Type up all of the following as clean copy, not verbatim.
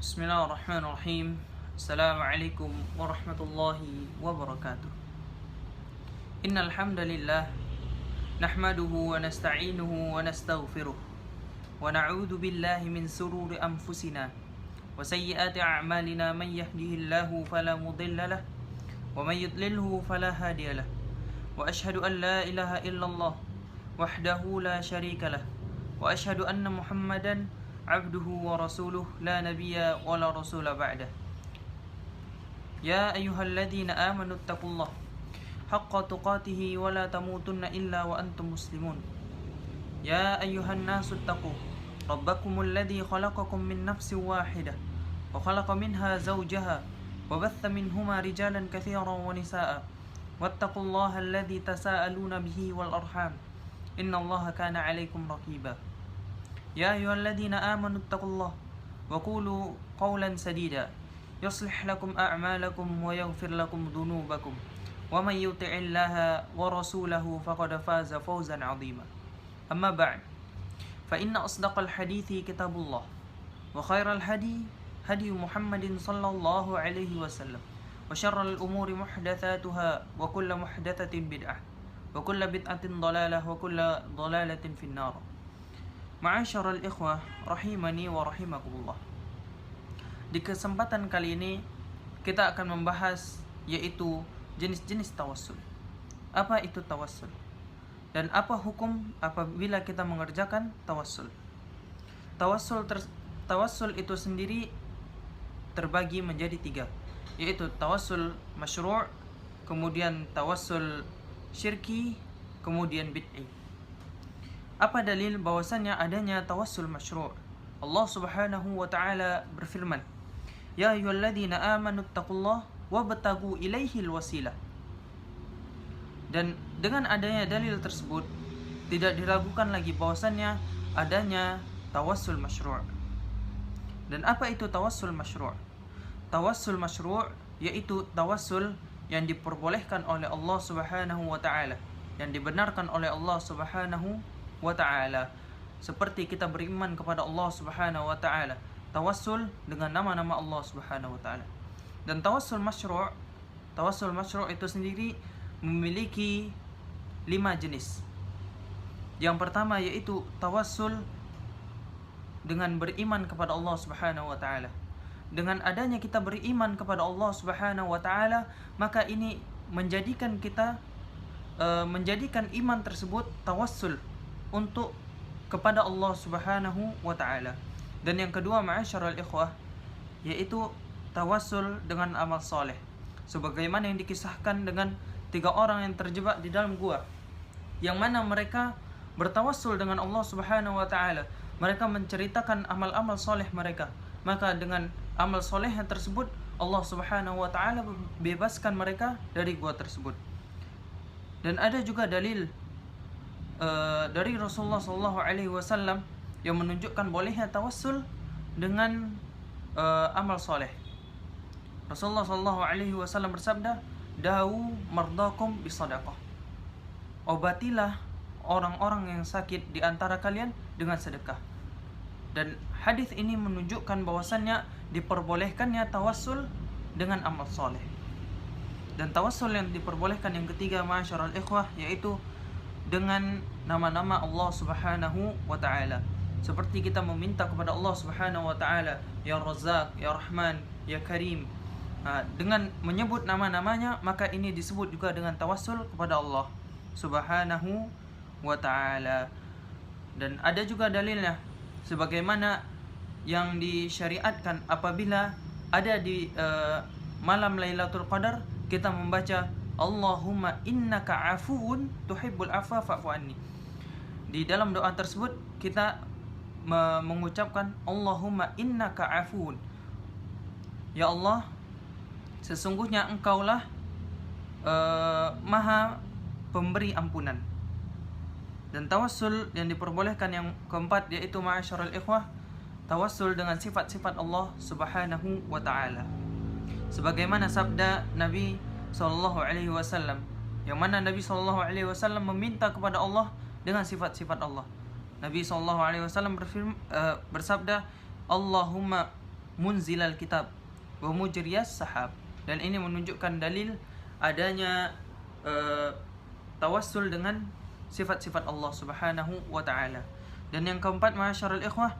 Bismillahirrahmanirrahim. Assalamualaikum warahmatullahi wabarakatuh. Innal hamdalillah nahmaduhu wa nasta'inuhu wa nastaghfiruh wa na'udzu billahi min sururi anfusina wa sayyiati a'malina man yahdihillahu fala mudilla lahu wa man yudlilhu fala hadiya lahu wa ashhadu an la ilaha illallah wahdahu la syarika lahu wa ashhadu anna Muhammadan abduhu wa rasuluh la nabiyya wa la rasula ba'dah. Ya ayyuhalladzina amanu taqullaha haqqa tuqatih wa la tamutunna illa wa antum muslimun. Ya ayyuhan nasu taqu rabbakumul ladzi khalaqakum min nafsin wahidah wa khalaqa minha zawjaha wa batha minhuma rijalan katsiran wa nisaa'a wattaqullaha alladzi tasaaluna bihi wal arham innallaha kana 'alaikum raqiba. Ya ayyuhalladzina amanu taqullaha wa qulu qawlan sadida yuslih lakum a'malakum wa yaghfir lakum dhunubakum wa man yuti'illaha wa rasulahu faqad faza fawzan 'azima. Amma ba'd, fa inna asdaqal hadithi kitabullah wa khairal hadi hadi Muhammadin sallallahu alaihi wasallam wa syarral umuri muhdatsatuha wa kullu muhdatsatin bid'ah wa kullu bid'atin dhalalah wa kullu dhalalatin finnar. Ma'asyiral ikhwah rahimani wa rahimakumullah. Di kesempatan kali ini kita akan membahas yaitu jenis-jenis tawassul. Apa itu tawassul? Dan apa hukum apabila kita mengerjakan tawassul? Tawassul itu sendiri terbagi menjadi 3, yaitu tawassul masyru', kemudian tawassul syirki, kemudian bid'i. Apa dalil bahwasannya adanya tawassul masyru'? Allah Subhanahu wa taala berfirman, "Ya ayyuhalladzina amanu taqullaha wabtagu ilaihil wasilah." Dan dengan adanya dalil tersebut tidak diragukan lagi bahwasannya adanya tawassul masyru'. Dan apa itu tawassul masyru'? Tawassul masyru' yaitu tawassul yang diperbolehkan oleh Allah Subhanahu wa taala, yang dibenarkan oleh Allah Subhanahu wa ta'ala. Seperti kita beriman kepada Allah Subhanahu wa ta'ala, tawassul dengan nama-nama Allah Subhanahu wa ta'ala. Dan tawassul masyru' itu sendiri memiliki 5 jenis. Yang pertama yaitu tawassul dengan beriman kepada Allah Subhanahu wa ta'ala. Dengan adanya kita beriman kepada Allah Subhanahu wa ta'ala, maka ini menjadikan kita menjadikan iman tersebut tawassul untuk kepada Allah Subhanahu wa ta'ala. Dan yang kedua, ma'asyiral ikhwah, yaitu tawassul dengan amal soleh, sebagaimana yang dikisahkan dengan 3 orang yang terjebak di dalam gua, yang mana mereka bertawassul dengan Allah Subhanahu wa ta'ala. Mereka menceritakan amal-amal soleh mereka, maka dengan amal soleh tersebut Allah Subhanahu wa ta'ala bebaskan mereka dari gua tersebut. Dan ada juga dalil dari Rasulullah sallallahu alaihi wasallam yang menunjukkan bolehnya tawassul dengan amal soleh. Rasulullah sallallahu alaihi wasallam bersabda, "Dawu mardakum bisadaqah." Obatilah orang-orang yang sakit di antara kalian dengan sedekah. Dan hadis ini menunjukkan bahwasannya diperbolehkannya tawassul dengan amal soleh. Dan tawassul yang diperbolehkan yang ketiga, ma'asyiral ikhwah, yaitu dengan nama-nama Allah Subhanahu wa ta'ala. Seperti kita meminta kepada Allah Subhanahu wa ta'ala, Ya Razzaq, Ya Rahman, Ya Karim. Dengan menyebut nama-namanya, maka ini disebut juga dengan tawassul kepada Allah Subhanahu wa ta'ala. Dan ada juga dalilnya, sebagaimana yang disyariatkan apabila ada di malam Lailatul Qadar, kita membaca Allahumma innaka afuun tuhibbul afwa fa'fu anni. Di dalam doa tersebut kita mengucapkan Allahumma innaka afuun, ya Allah, sesungguhnya engkaulah maha pemberi ampunan. Dan tawassul yang diperbolehkan yang keempat yaitu, ma'asyiral ikhwah, tawassul dengan sifat-sifat Allah Subhanahu wa ta'ala. Sebagaimana sabda Nabi sallallahu alaihi wasallam, yang mana Nabi sallallahu alaihi wasallam meminta kepada Allah dengan sifat-sifat Allah. Nabi sallallahu alaihi wasallam bersabda, Allahumma munzilal kitab wa mujriyas sahab. Dan ini menunjukkan dalil adanya tawassul dengan sifat-sifat Allah Subhanahu wa taala. Dan yang keempat, ma'asyiral ikhwah,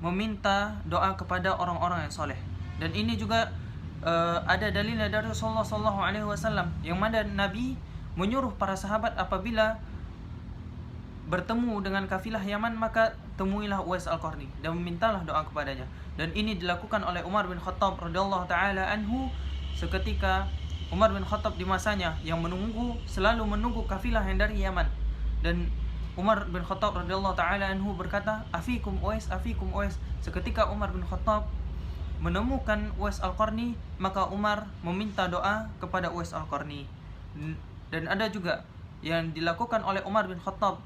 meminta doa kepada orang-orang yang soleh. Dan ini juga ada dalilnya dari Rasulullah sallallahu alaihi wasallam, yang mana Nabi menyuruh para sahabat apabila bertemu dengan kafilah Yaman, maka temuilah Uwais Al-Qarni dan memintalah doa kepadanya. Dan ini dilakukan oleh Umar bin Khattab radhiyallahu taala anhu seketika Umar bin Khattab di masanya yang selalu menunggu kafilah yang dari Yaman. Dan Umar bin Khattab radhiyallahu taala anhu berkata, "Afikum Uwais, afikum Uwais." Seketika Umar bin Khattab menemukan Uwais Al-Qarni, maka Umar meminta doa kepada Uwais Al-Qarni. Dan ada juga yang dilakukan oleh Umar bin Khattab.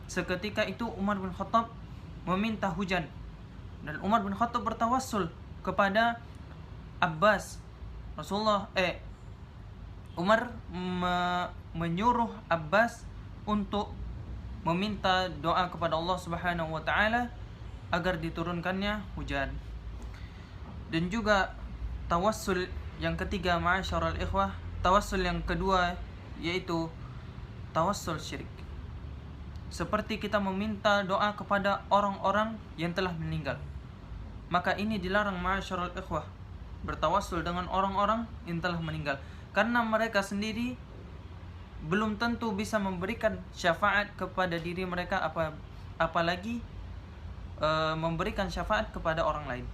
Seketika itu Umar bin Khattab meminta hujan. Dan Umar bin Khattab bertawassul kepada Abbas. Umar menyuruh Abbas untuk meminta doa kepada Allah Subhanahu wa taala agar diturunkannya hujan. Dan juga tawassul yang ketiga, ma'asyiral ikhwah, tawassul yang kedua yaitu tawassul syirik. Seperti kita meminta doa kepada orang-orang yang telah meninggal. Maka ini dilarang, ma'asyiral ikhwah, bertawassul dengan orang-orang yang telah meninggal, karena mereka sendiri belum tentu bisa memberikan syafaat kepada diri mereka, apalagi memberikan syafaat kepada orang lain.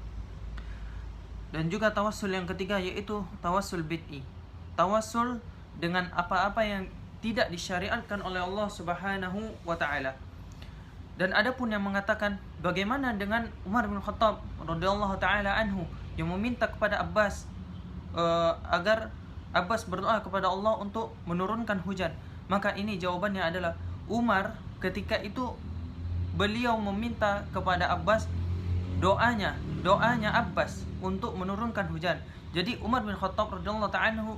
Dan juga tawassul yang ketiga yaitu tawassul bid'i. Tawassul dengan apa-apa yang tidak disyariatkan oleh Allah Subhanahu wa taala. Dan ada pun yang mengatakan, bagaimana dengan Umar bin Khattab radhiyallahu taala anhu yang meminta kepada Abbas agar Abbas berdoa kepada Allah untuk menurunkan hujan. Maka ini jawabannya adalah, Umar ketika itu beliau meminta kepada Abbas doanya Abbas untuk menurunkan hujan. Jadi Umar bin Khattab radhiyallahu taala anhu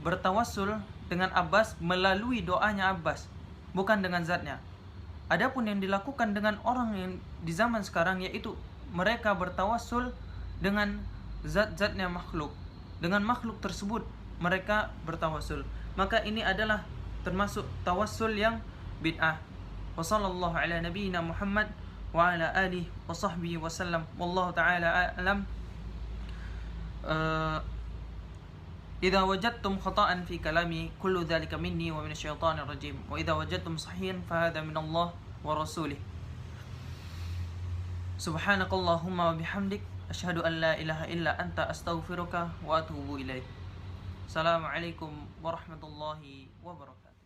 bertawassul dengan Abbas melalui doanya Abbas, bukan dengan zatnya. Adapun yang dilakukan dengan orang yang di zaman sekarang, yaitu mereka bertawassul dengan zat-zatnya makhluk. Dengan makhluk tersebut mereka bertawassul. Maka ini adalah termasuk tawassul yang bid'ah. Wa sallallahu ala nabiyyina Muhammad wa ala alihi wa sahbihi wa sallam. Wallahu ta'ala a'lam. إذا وجدتم خطأ في كلامي كل ذلك مني ومن الشيطان الرجيم وإذا وجدتم صحيحا فهذا من الله ورسوله سبحانك اللهم وبحمدك أشهد أن لا إله إلا أنت أستغفرك وأتوب إليك. السلام عليكم ورحمة الله وبركاته.